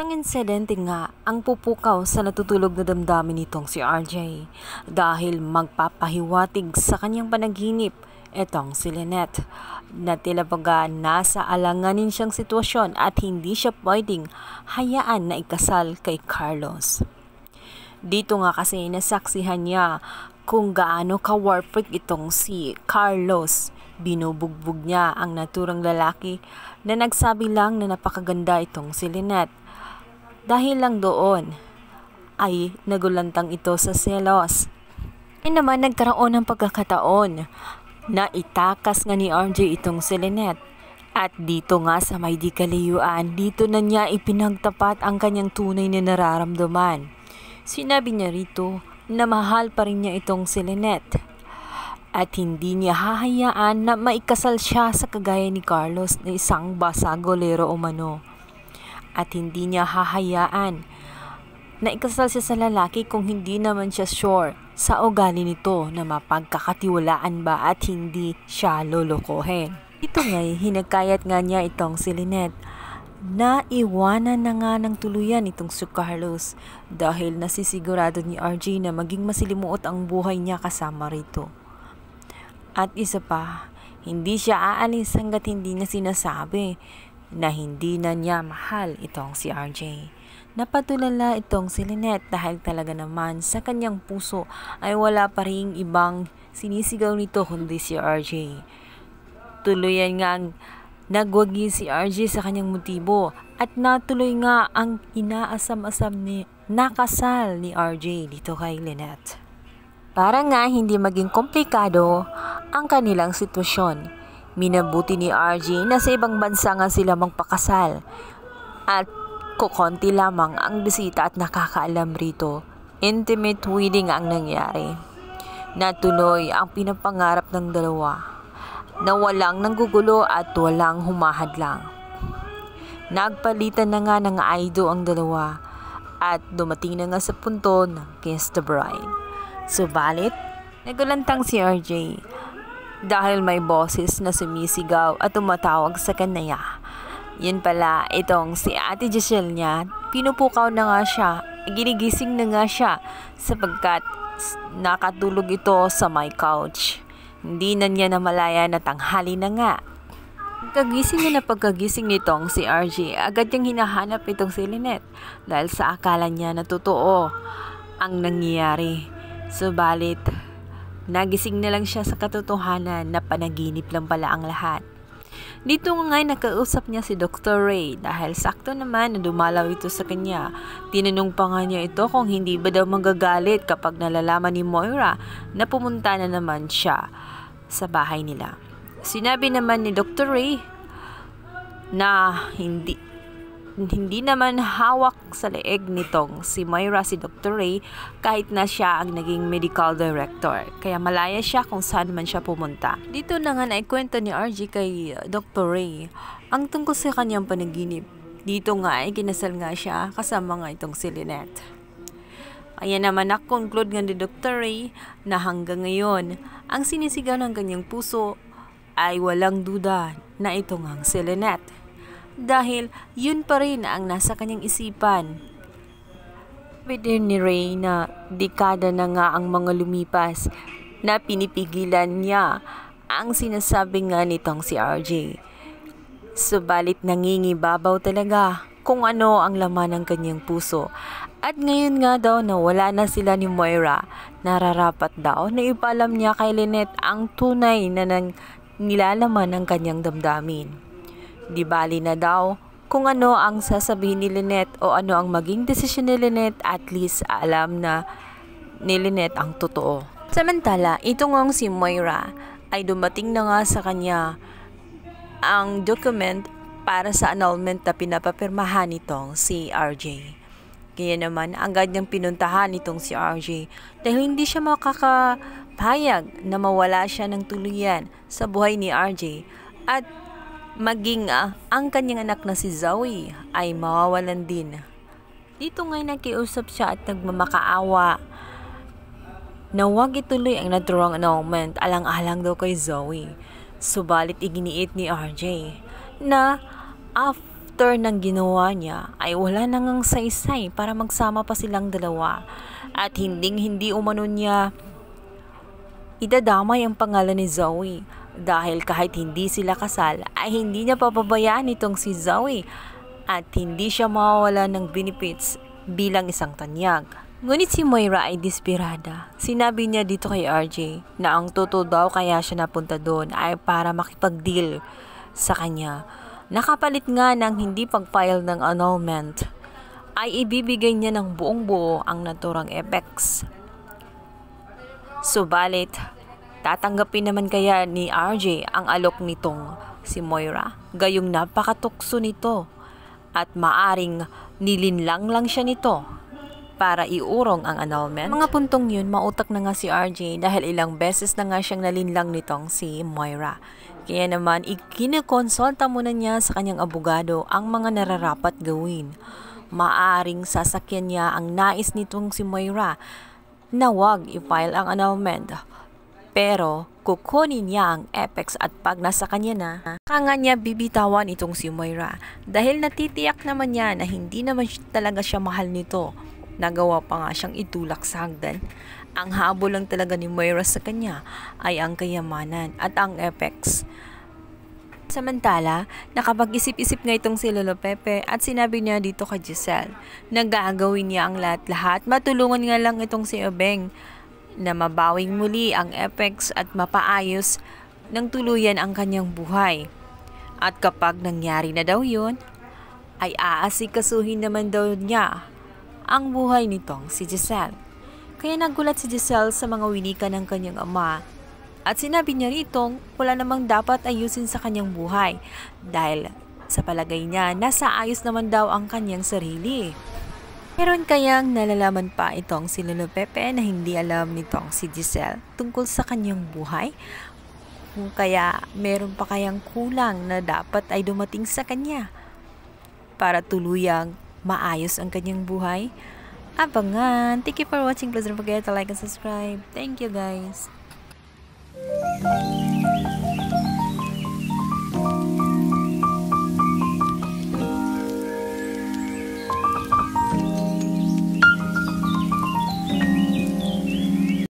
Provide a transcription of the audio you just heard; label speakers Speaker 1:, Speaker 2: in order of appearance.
Speaker 1: Isang insidente nga ang pupukaw sa natutulog na damdamin nitong si RJ dahil magpapahiwatig sa kanyang panaginip etong si Lynette na tila baga nasa alanganin siyang sitwasyon at hindi siya pwedeng hayaan na ikasal kay Carlos. Dito nga kasi nasaksihan niya kung gaano ka-warpig itong si Carlos. Binubugbog niya ang naturang lalaki na nagsabi lang na napakaganda itong si Lynette. Dahil lang doon ay nagulantang ito sa selos. Ay naman nagkaroon ng pagkakataon na itakas nga ni RJ itong si Lynette. At dito nga sa may di kaliyuan, dito na niya ipinagtapat ang kanyang tunay na nararamdaman. Sinabi niya rito na mahal pa rin niya itong si Lynette. At hindi niya hahayaan na maikasal siya sa kagaya ni Carlos na isang basagolero umano. At hindi niya hahayaan na ikasal siya sa lalaki kung hindi naman siya sure sa ugali nito na mapagkakatiwalaan ba at hindi siya lolokohin. Ito nga'y hinagkayat nga niya itong si Lynette na iwanan na nga ng tuluyan itong si Carlos dahil nasisigurado ni RJ na maging masilimuot ang buhay niya kasama rito. At isa pa, hindi siya aalis hanggat hindi niya sinasabi na hindi na niya mahal itong si RJ. Napatulala itong si Lynette dahil talaga naman sa kanyang puso ay wala pa ring ibang sinisigaw nito kundi si RJ. Tuluyan nga nagwagi si RJ sa kanyang motibo at natuloy nga ang inaasam-asam ni nakasal ni RJ dito kay Lynette. Para nga hindi maging komplikado ang kanilang sitwasyon, minabuti ni RJ na sa ibang bansa nga sila magpakasal at kukonti lamang ang bisita at nakakaalam rito. Intimate wedding ang nangyari. Natuloy ang pinapangarap ng dalawa na walang nanggugulo at walang humahadlang. Nagpalitan na nga ng aido ang dalawa at dumating na nga sa punto ng kiss the bride. Subalit, nagulantang si RJ dahil may boses na sumisigaw at tumatawag sa kanya. Yun pala, itong si Ate Giselle niya, pinupukaw na nga siya, ginigising na nga siya sapagkat nakatulog ito sa my couch. Hindi na niya namalaya na tanghali na nga. Pagkagising nitong si RJ, agad niyang hinahanap itong si Lynette dahil sa akala niya na totoo ang nangyayari. Subalit, nagising na lang siya sa katotohanan na panaginip lang pala ang lahat. Dito nga nakausap niya si Dr. Ray dahil sakto naman na dumalaw ito sa kanya. Tinanong pa nga niya ito kung hindi ba daw magagalit kapag nalalaman ni Moira na pumunta na naman siya sa bahay nila. Sinabi naman ni Dr. Ray na hindi naman hawak sa leeg nitong si Moira si Dr. Ray kahit na siya ang naging medical director. Kaya malaya siya kung saan man siya pumunta. Dito na nga naikwento ni RJ kay Dr. Ray ang tungkol sa kanyang panaginip. Dito nga ay kinasal nga siya kasama nga itong si Lynette. Kaya naman na-conclude nga ni Dr. Ray na hanggang ngayon ang sinisigaw ng kanyang puso ay walang duda na ito nga si Lynette. Dahil yun pa rin ang nasa kanyang isipan. Sabi ni Ray na dekada na nga ang mga lumipas na pinipigilan niya ang sinasabi nga nitong si RJ. Subalit nangingibabaw talaga kung ano ang laman ng kanyang puso. At ngayon nga daw na wala na sila ni Moira, nararapat daw na ipalam niya kay Lynette ang tunay na nilalaman ng kanyang damdamin. Di bali na daw kung ano ang sasabihin ni Lynette o ano ang maging desisyon ni Lynette, at least alam na ni Lynette ang totoo. Samantala, ito ngang si Moira ay dumating na nga sa kanya ang document para sa annulment na pinapapirmahan nitong si RJ. Kaya naman, agad niyang pinuntahan itong si RJ dahil hindi siya makakapayag na mawala siya ng tuluyan sa buhay ni RJ at maging ang kanyang anak na si Zoe ay mawawalan din. Dito ngay nakiusap siya at nagmamakaawa na huwag ituloy ang naturang annulment alang-alang daw kay Zoe. Subalit iginiit ni RJ na after ng ginawa niya ay wala nang saysay para magsama pa silang dalawa at hindi umano niya idadamay ang pangalan ni Zoe dahil kahit hindi sila kasal ay hindi niya papabayaan itong si Zoe at hindi siya mawawala ng benefits bilang isang tanyag. Ngunit si Moira ay desperada. Sinabi niya dito kay RJ na ang totoo daw kaya siya napunta doon ay para makipag-deal sa kanya. Nakapalit nga ng hindi pag-file ng annulment ay ibibigay niya ng buong buo ang naturang Apex. Subalit, tatanggapin naman kaya ni RJ ang alok nitong si Moira? Gayong napakatukso nito at maaring nilinlang lang siya nito para iurong ang annulment. Mga puntong yun, mautak na nga si RJ dahil ilang beses na nga siyang nalinlang nitong si Moira. Kaya naman, ikinikonsulta muna niya sa kanyang abogado ang mga nararapat gawin. Maaring sasakyan niya ang nais nitong si Moira na wag i-file ang annulment. Pero kukunin niya ang Apex at pag nasa kanya na, kanga niya bibitawan itong si Moira dahil natitiyak naman niya na hindi naman talaga siya mahal nito. Nagawa pa nga siyang itulak sa hagdan. Ang habol lang talaga ni Moira sa kanya ay ang kayamanan at ang Apex. Samantala, nakapag-isip-isip nga itong si Lolo Pepe at sinabi niya dito kay Giselle na gagawin niya ang lahat-lahat. Matulungan nga lang itong si Obeng na mabawing muli ang Apex at mapaayos ng tuluyan ang kanyang buhay. At kapag nangyari na daw yun, ay aasikasuhin naman daw niya ang buhay nitong si Giselle. Kaya nagulat si Giselle sa mga winika ng kanyang ama at sinabi niya rito wala namang dapat ayusin sa kanyang buhay dahil sa palagay niya nasa ayos naman daw ang kanyang sarili. Meron kayang nalalaman pa itong si Lolo Pepe na hindi alam nitong si Giselle tungkol sa kanyang buhay? Kung kaya meron pa kayang kulang na dapat ay dumating sa kanya para tuluyang maayos ang kanyang buhay? Abangan! Thank you for watching. Please don't forget to like and subscribe. Thank you guys!